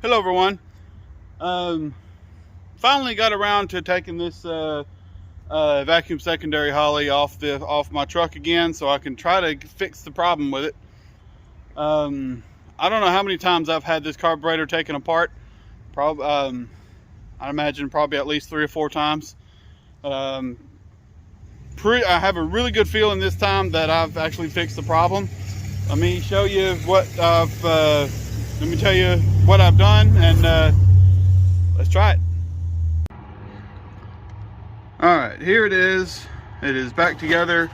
Hello everyone. Finally got around to taking this vacuum secondary Holley off my truck again, so I can try to fix the problem with it. I don't know how many times I've had this carburetor taken apart. I imagine probably at least 3 or 4 times. I have a really good feeling this time that I've actually fixed the problem. Let me show you what let me tell you what I've done, and let's try it. All right, here it is. It is back together.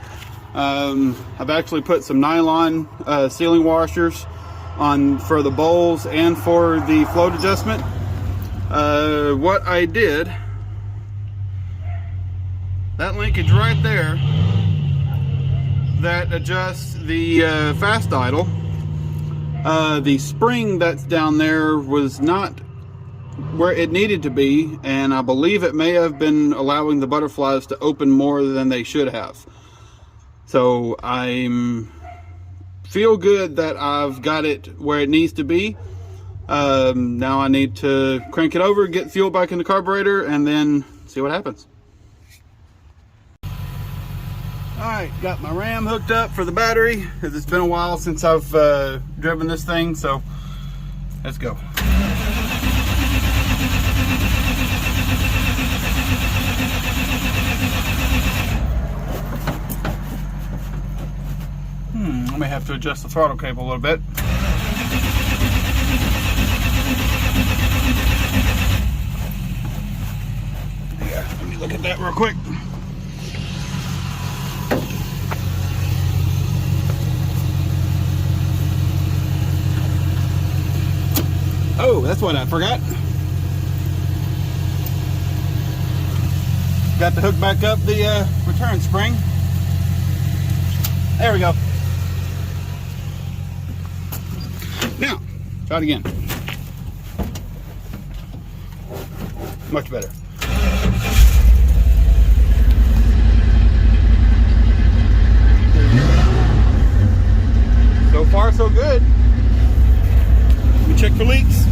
I've actually put some nylon sealing washers on for the bowls and for the float adjustment. What I did, that linkage right there that adjusts the fast idle, the spring that's down there was not where it needed to be, and I believe it may have been allowing the butterflies to open more than they should have. So I feel good that I've got it where it needs to be. Now I need to crank it over, get fuel back in the carburetor, and then see what happens. Alright, got my RAM hooked up for the battery, because it's been a while since I've driven this thing, so let's go. I may have to adjust the throttle cable a little bit. Yeah, let me look at that real quick. Oh, that's what I forgot. Got to hook back up the return spring. There we go. Now, try it again. Much better. So far, so good. Let me check for leaks.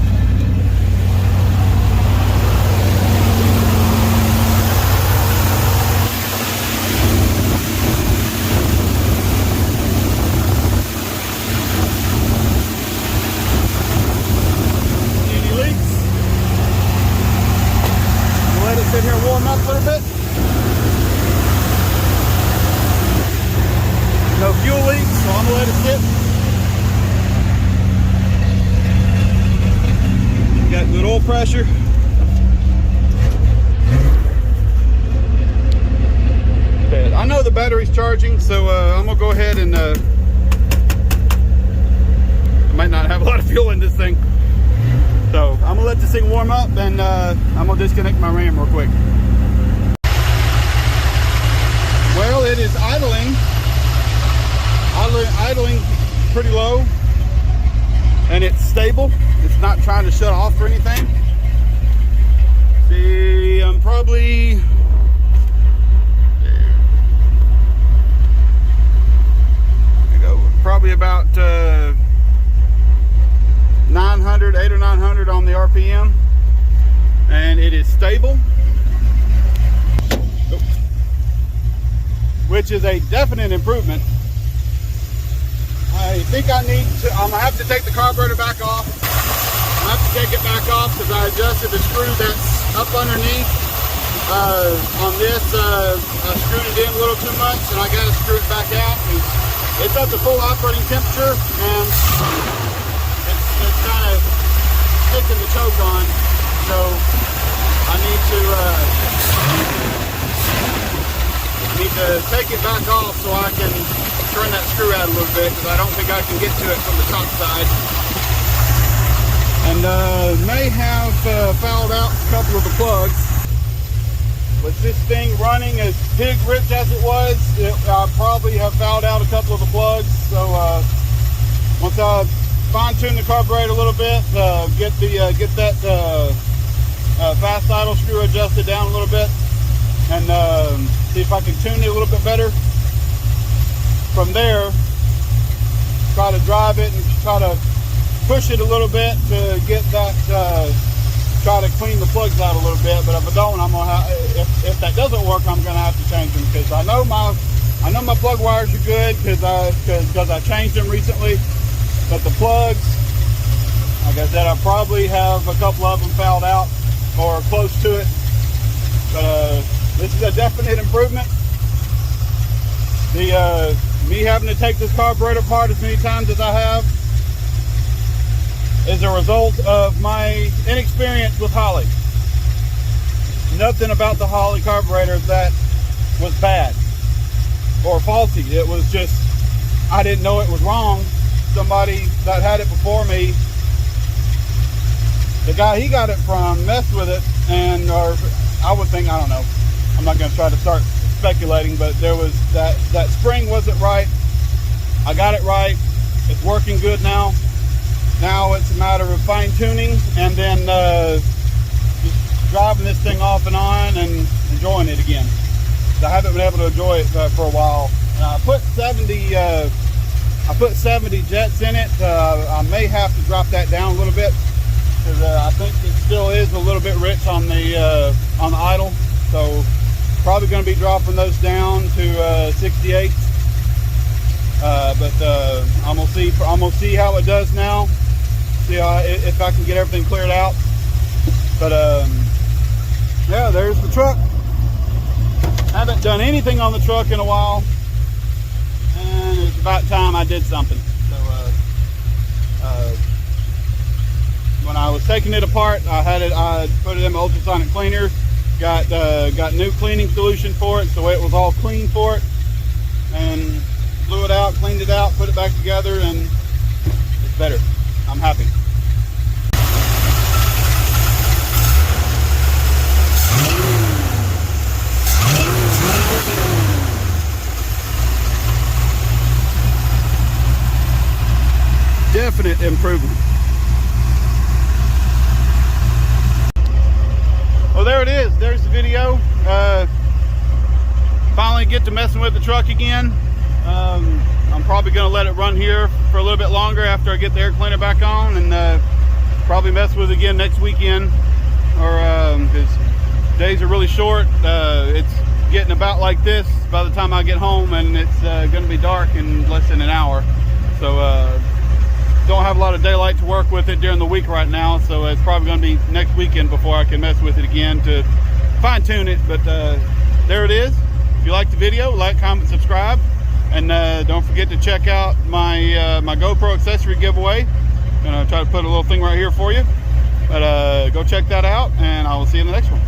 Sit here and warm up a little bit. No fuel leaks, so I'm gonna let it sit. Got good oil pressure. Okay, I know the battery's charging, so I'm gonna go ahead and I might not have a lot of fuel in this thing. So I'm gonna let this thing warm up, and I'm gonna disconnect my RAM real quick. Well, it is idling pretty low, and it's stable. It's not trying to shut off or anything. See, I'm probably about 8 or 900 on the RPM, and it is stable, which is a definite improvement. I think I'm gonna have to take the carburetor back off. I have to take it back off because I adjusted the screw that's up underneath. On this, I screwed it in a little too much, and I got to screw it back out. It's up to full operating temperature, and it's kind of sticking the choke on, so I need to take it back off so I can turn that screw out a little bit, because I don't think I can get to it from the top side. And may have fouled out a couple of the plugs. With this thing running as pig rich as it was, I probably have fouled out a couple of the plugs. So once I fine-tune the carburetor a little bit, get that fast idle screw adjusted down a little bit, and see if I can tune it a little bit better. From there, try to drive it and try to push it a little bit to get that, try to clean the plugs out a little bit. But if I don't, I'm gonna have, if that doesn't work, I'm gonna have to change them, because I know my plug wires are good because I changed them recently. But the plugs, like I said, I probably have a couple of them fouled out or close to it. But this is a definite improvement. Me having to take this carburetor apart as many times as I have is a result of my inexperience with Holley. Nothing about the Holley carburetor that was bad or faulty. It was just, I didn't know it was wrong. Somebody that had it before me, the guy he got it from, messed with it, and or I would think, I don't know, I'm not going to try to start speculating, but there was that spring wasn't right. I got it right. It's working good now. Now it's a matter of fine tuning and then just driving this thing off and on and enjoying it again. I haven't been able to enjoy it for a while. I put 70 jets in it. I may have to drop that down a little bit, because I think it still is a little bit rich on the idle. So probably going to be dropping those down to 68. But I'm gonna see how it does now. See if I can get everything cleared out. But yeah, there's the truck. Haven't done anything on the truck in a while, and it's about time I did something. So when I was taking it apart, I put it in my ultrasonic cleaner. Got new cleaning solution for it, so it was all clean for it, and blew it out, cleaned it out, put it back together, and it's better. I'm happy. Definite improvement. Well, there it is. There's the video. Finally get to messing with the truck again. I'm probably going to let it run here for a little bit longer after I get the air cleaner back on, and probably mess with it again next weekend, or because days are really short. It's getting about like this by the time I get home, and it's going to be dark in less than an hour. So don't have a lot of daylight to work with it during the week right now, so it's probably going to be next weekend before I can mess with it again to fine tune it. But there it is. If you like the video, like, comment, subscribe, and don't forget to check out my my GoPro accessory giveaway. I'm gonna try to put a little thing right here for you, but go check that out, and I will see you in the next one.